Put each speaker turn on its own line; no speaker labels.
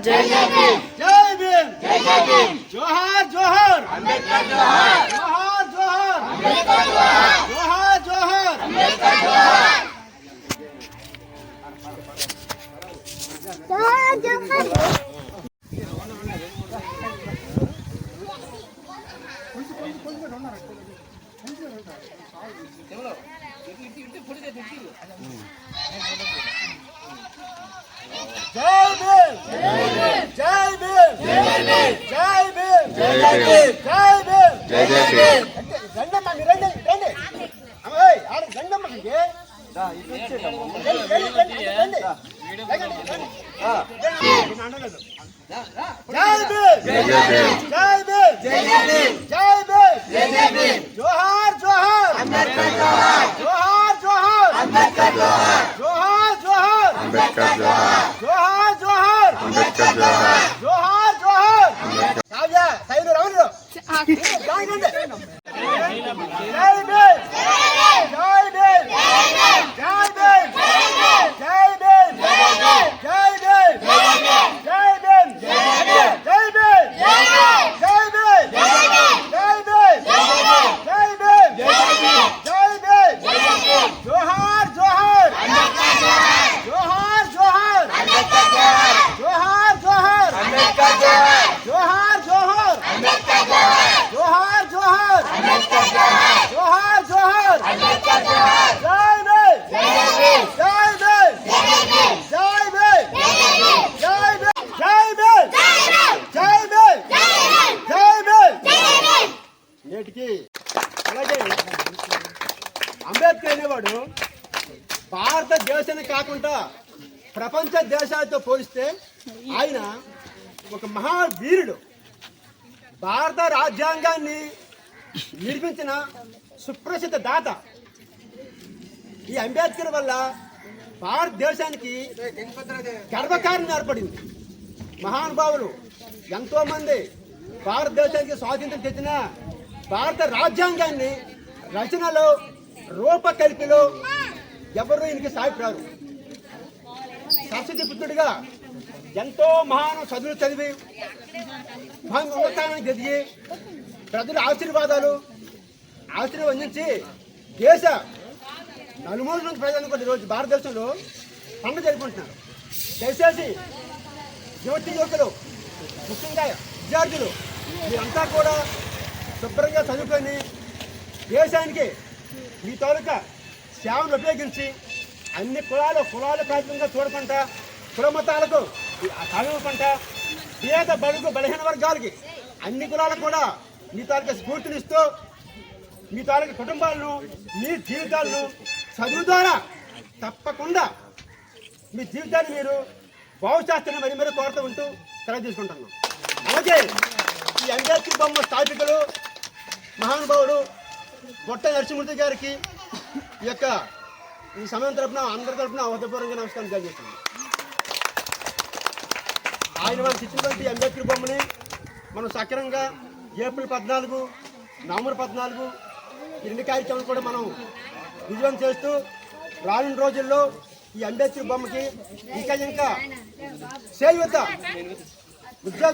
జై భీమ్ జై భీమ్ జై భీమ్ జోహార్ జోహార్ అంబేద్కర్ జోహార్ జోహార్ జోహార్ అంబేద్కర్ జోహార్ జోహార్ జోహార్ అంబేద్కర్ జోహార్ జోహార్ జోహార్ అంబేద్కర్ అనేవాడు భారతదేశాన్ని కాకుండా ప్రపంచ దేశాలతో పోలిస్తే ఆయన ఒక మహావీరుడు. భారత రాజ్యాంగాన్ని నిర్మించిన సుప్రసిద్ధ దాత. ఈ అంబేద్కర్ వల్ల భారతదేశానికి గర్వకారణం ఏర్పడింది. మహానుభావులు ఎంతోమంది భారతదేశానికి స్వాతంత్రం తెచ్చిన భారత రాజ్యాంగాన్ని రచనలో రూపకల్పిలో ఎవరు ఈయనకి సాగిపోయారు. సరస్వతి పుత్రుడిగా ఎంతో మహాన చదువులు చదివి ఉన్నతాన్ని ఎదిగి ప్రజల ఆశీర్వదించి దేశ నలుమూల నుంచి ప్రజలు కొన్ని రోజు భారతదేశంలో పండుగ జరుపుకుంటున్నారు. దయచేసి యువకులు ముఖ్యంగా విద్యార్థులు మీరంతా కూడా శుభ్రంగా చదువుకొని దేశానికి మీ తాలూకా సేవను ఉపయోగించి అన్ని కులాల ప్రాతిపదికగా చూడకుండా కుల మతాలకు చదువుకుంటా పేద బడుగు బలహీన వర్గాలకి అన్ని కులాలకు కూడా మీ తాలూకా స్ఫూర్తినిస్తూ మీ తాలూకా కుటుంబాలను మీ జీవితాలను చదువు ద్వారా తప్పకుండా మీ జీవితాన్ని మీరు భవిష్యత్తుని మరి కోరుతూ ఉంటూ సెలవు తీసుకుంటున్నాం. అలాగే ఈ అంబేద్కర్ బొమ్మ స్థాపికలు మహానుభావుడు బొట్ట నరసింహమూర్తి గారికి ఈ సమయం తరపున అందరి తరపున హృదయపూర్వకంగా నమస్కారం తెలియజేస్తున్నాం. ఆయన మనకు ఇచ్చినటువంటి అంబేద్కర్ బొమ్మని మనం సక్రమంగా ఏప్రిల్ 14, నవంబర్ 14 ఈ 2 కార్యక్రమాలు కూడా మనం విజయం చేస్తూ రానున్న రోజుల్లో ఈ అంబేద్కర్ బొమ్మకి ఇంకా చేయూత ఉద్యోగ